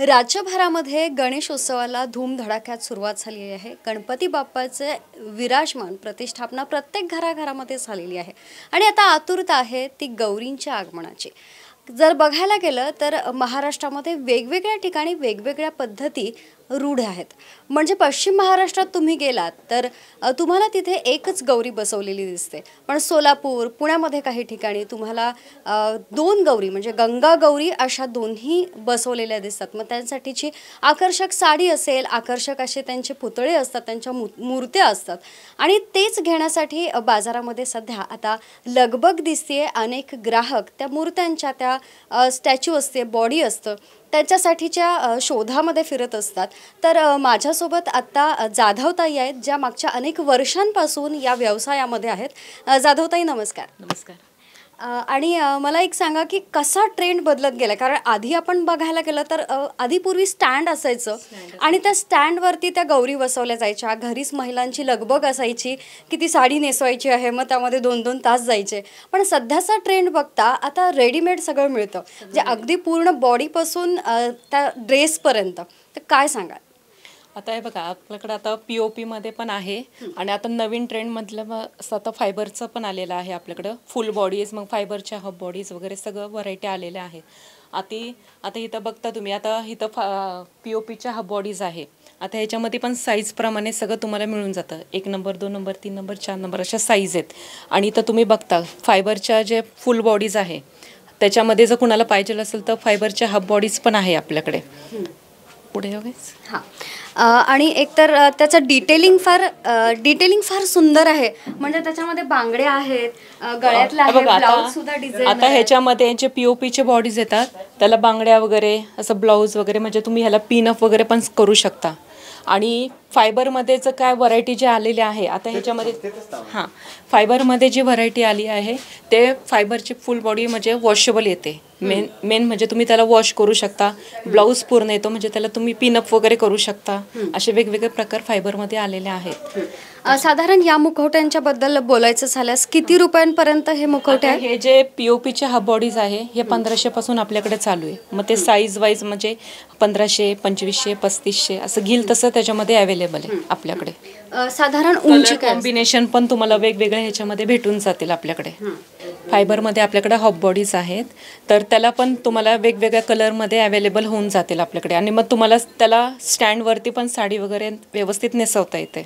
राज्यभरामध्ये गणेशोत्सवाला धूमधडाक्यात सुरुवात झाली आहे. गणपती बाप्पाचे विराजमान प्रतिष्ठापना प्रत्येक घराघरामध्ये झालेली आहे आणि आता आतुरता आहे ती गौरींच्या आगमनाची. जर बघायला गेलं तर महाराष्ट्रामध्ये वेगवेगळ्या ठिकाणी वेगवेगळ्या पद्धती रूढ आहेत. म्हणजे पश्चिम महाराष्ट्रात तुम्ही गेलात तर तुम्हाला तिथे एकच गौरी बसवलेली दिसते, पण सोलापूर पुण्यामध्ये काही ठिकाणी तुम्हाला दोन गौरी म्हणजे गंगा गौरी अशा दोन्ही बसवलेल्या दिसतात. मग त्यांसाठीची आकर्षक साडी असेल, आकर्षक असे त्यांचे पुतळे असतात, त्यांच्या मूर्त्या असतात आणि तेच घेण्यासाठी बाजारामध्ये सध्या आता लगबग दिसते. अनेक ग्राहक त्या मूर्त्यांच्या त्या स्टॅच्यू असते, बॉडी असतं त्याच्यासाठीच्या शोधामध्ये फिरत असतात. तर माझ्यासोबत आत्ता जाधवताई आहेत, ज्या मागच्या अनेक वर्षांपासून या व्यवसायामध्ये आहेत. जाधवताई नमस्कार. नमस्कार. आणि मला एक सांगा की कसा ट्रेंड बदलत गेला, कारण आधी आपण बघायला गेलं तर आधी पूर्वी स्टँड असायचं आणि त्या स्टँडवरती त्या गौरी बसवल्या जायच्या. घरीच महिलांची लगबग असायची की ती साडी नेसवायची आहे, मग त्यामध्ये 2-2 तास जायचे. पण सध्याचा ट्रेंड बघता आता रेडीमेड सगळं मिळतं, जे अगदी पूर्ण बॉडीपासून त्या ड्रेसपर्यंत. तर काय सांगाल? आता हे बघा, आपल्याकडे आता POP मध्ये पण आहे आणि आता नवीन ट्रेंडमधलं असं आता फायबरचं पण आलेलं आहे आपल्याकडं. फुल बॉडीज, मग फायबरच्या हब बॉडीज वगैरे सगळं व्हरायटी आलेल्या आहेत. आता इथं बघता तुम्ही, आता इथं POPच्या हब बॉडीज आहे. आता ह्याच्यामध्ये पण साईजप्रमाणे सगळं तुम्हाला मिळून जातं. 1 नंबर, 2 नंबर, 3 नंबर, 4 नंबर अशा साईज आहेत. आणि इथं तुम्ही बघता फायबरच्या जे फुल बॉडीज आहे त्याच्यामध्ये जर कुणाला पाहिजे असेल तर फायबरच्या हब बॉडीज पण आहे आपल्याकडे. पुढे हां. आणि एकतर त्याचं डिटेलिंग फार सुंदर आहे. म्हणजे त्याच्यामध्ये बांगड्या आहेत, गळ्यातले आहे, ब्लाउज सुद्धा डिझाइन. आता ह्याच्यामध्ये यांचे POPचे बॉडीज येतात, त्याला बांगड्या वगैरे असं ब्लाऊज वगैरे, म्हणजे तुम्ही ह्याला पिनअप वगैरे पण करू शकता. आणि फायबरमध्येच काय व्हरायटी जे आलेली आहे आता ह्याच्यामध्ये, हां, फायबरमध्ये जी व्हरायटी आली आहे ते फायबरची फुल बॉडी म्हणजे वॉशेबल येते. मेन म्हणजे तुम्ही त्याला वॉश करू शकता. ब्लाऊज पूर्ण येतो, म्हणजे त्याला तुम्ही पिनअप वगैरे करू शकता. असे वेगवेगळे प्रकार फायबरमध्ये आलेले आहेत. साधारण या मुखवट्यांच्या बद्दल बोलायचं झाल्यास किती रुपयांपर्यंत हे मुखवटे आहे? हे जे POPचे हब बॉडीज आहे हे 1500 पासून आपल्याकडे चालू आहे. मग ते साईज वाईज म्हणजे 1500, 2500, 3500 असं घेईल तसं त्याच्यामध्ये अवेलेबल आहे आपल्याकडे. साधारण उंची कॉम्बिनेशन पण तुम्हाला वेगवेगळे ह्याच्यामध्ये भेटून जातील आपल्याकडे. फायबरमध्ये आपल्याकडे हॉब बॉडीज आहेत, तर त्याला पण तुम्हाला वेगवेगळ्या कलरमध्ये अवेलेबल होऊन जातील आपल्याकडे. आणि मग तुम्हाला त्याला स्टँडवरती पण साडी वगैरे व्यवस्थित नेसवता येते.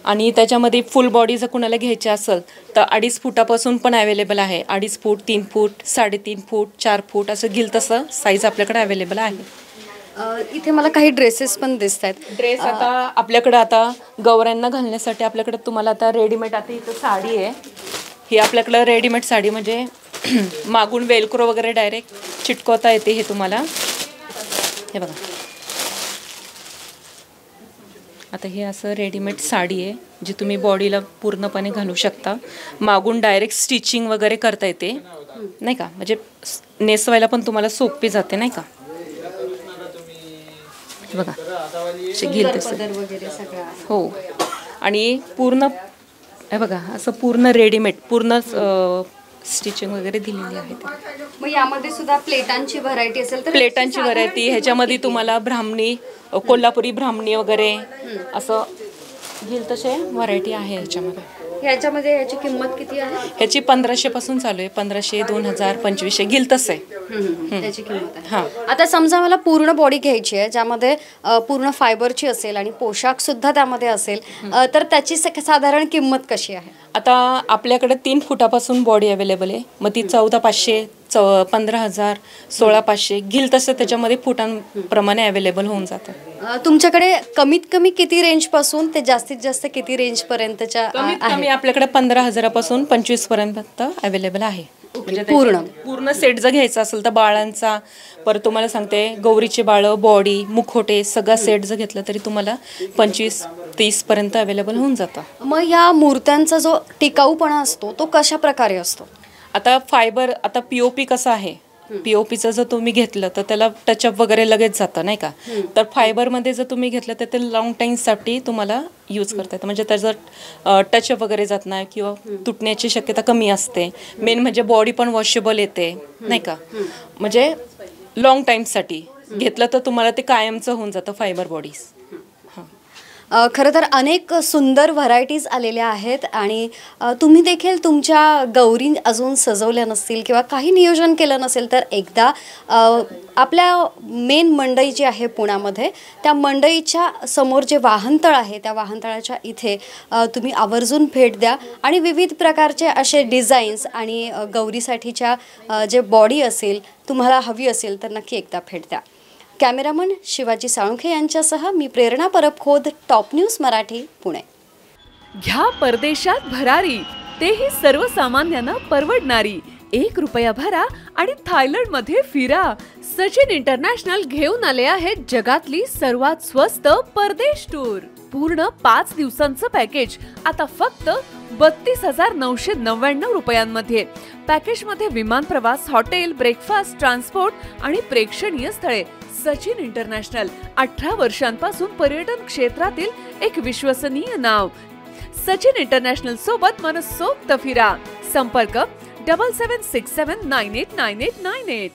आणि त्याच्यामध्ये फुल बॉडी जर कुणाला घ्यायची असेल तर 2.5 फुटापासून पण अवेलेबल आहे. 2.5 फूट, 3 फूट, 3.5 फूट, 4 फूट असं घेईल तसं साईज आपल्याकडे अवेलेबल आहे. इथे मला काही ड्रेसेस पण दिसत आहेत. ड्रेस आता आपल्याकडे आता गौऱ्यांना घालण्यासाठी आपल्याकडे तुम्हाला आता रेडीमेड, आता इथं साडी आहे ही आपल्याकडं रेडीमेड साडी, म्हणजे मागून वेलक्रो वगैरे डायरेक्ट चिटकवता येते. हे तुम्हाला हे बघा, आता हे असं रेडीमेड साडी आहे जी तुम्ही बॉडीला पूर्णपणे घालू शकता. मागून डायरेक्ट स्टिचिंग वगैरे करता येते नाही का, म्हणजे नेसवायला पण तुम्हाला सोपी जाते नाही का. बघा घेईल तसं. हो. आणि पूर्ण हे बघा असं पूर्ण रेडीमेड, पूर्ण स्टिचिंग वगैरे दिलेली आहे. मग यामध्ये सुद्धा प्लेटांची व्हरायटी असेल तर? प्लेटांची व्हरायटी ह्याच्यामध्ये तुम्हाला ब्राह्मणी, कोल्हापुरी ब्राह्मणी वगैरे असं घेईल तसे व्हरायटी आहे ह्याच्यामध्ये. याची किंमत किती आहे? ह्याची 1500 पासून चालू आहे. 1500, 2000, 2500 घेईल तसे त्याची किंमत आहे. हां. आता समजा मला पूर्ण बॉडी घ्यायची आहे ज्यामध्ये पूर्ण फायबरची असेल आणि पोशाख सुद्धा त्यामध्ये असेल, तर त्याची साधारण किंमत कशी आहे? आता आपल्याकडे 3 फुटापासून बॉडी अवेलेबल आहे. मग ती 14,500, 15,000, 16,500 घेईल तसं त्याच्यामध्ये फुटांप्रमाणे अवेलेबल होऊन जातं. तुमच्याकडे कमीत कमी किती रेंज पासून ते जास्तीत जास्त किती रेंज पर्यंतच्या आहे? आपल्याकडे 15,000 पासून 25 पर्यंत अवेलेबल आहे. म्हणजे पूर्ण सेट जर घ्यायचा असेल तर बाळांचा, परत तुम्हाला सांगते गौरीचे बाळं, बॉडी, मुखोटे सगळा सेट जर घेतला तरी तुम्हाला 25-30 पर्यंत अवेलेबल होऊन जातं. मग या मूर्त्यांचा जो टिकाऊपणा असतो तो कशा प्रकारे असतो? आता फायबर, आता POP कसं आहे, POPचं जर तुम्ही घेतलं तर त्याला टचअप वगैरे लगेच जातं नाही का. तर फायबरमध्ये जर तुम्ही घेतलं तर ते लॉंग टाईमसाठी तुम्हाला यूज करता येतं, म्हणजे त्याचं टचअप वगैरे जात नाही किंवा तुटण्याची शक्यता कमी असते. मेन म्हणजे बॉडी पण वॉशेबल येते नाही का, म्हणजे लॉंग टाईमसाठी घेतलं तर तुम्हाला ते कायमचं होऊन जातं फायबर बॉडीज. खरं तर अनेक सुंदर व्हरायटीज आलेल्या आहेत आणि तुम्ही देखील तुमच्या गौरी अजून सजवल्या नसतील किंवा काही नियोजन केलं नसेल तर एकदा आपल्या मेन मंडई जी आहे पुण्यामध्ये, त्या मंडईच्या समोर जे वाहनतळ आहे त्या वाहनतळाच्या इथे तुम्ही आवर्जून भेट द्या आणि विविध प्रकारचे असे डिझाईन्स आणि गौरीसाठीच्या जे बॉडी असेल तुम्हाला हवी असेल तर नक्की एकदा भेट द्या. कॅमेरामन शिवाजी साळुंखे यांच्यासह मी प्रेरणा परबखोद, टॉप न्यूज मराठी, पुणे. घ्या परदेशात भरारी, तेही सर्वसामान्यांना परवडणारी. 1 रुपया भरा आणि थायलंडमध्ये फिरा. सचिन इंटरनॅशनल घेऊन आले आहेत जगातली सर्वात स्वस्त परदेश टूर. पूर्ण 5 दिवसांचं पॅकेज आता फक्त 32,999 रुपयांमध्ये. पॅकेजमध्ये विमान प्रवास, हॉटेल, ब्रेकफास्ट, ट्रान्सपोर्ट आणि प्रेक्षणीय स्थळे. सचिन इंटरनॅशनल 18 वर्षांपासून पर्यटन क्षेत्रातील एक विश्वसनीय नाव. सचिन इंटरनॅशनल सोबत मनसोक्त फिरा. संपर्क 7767989898.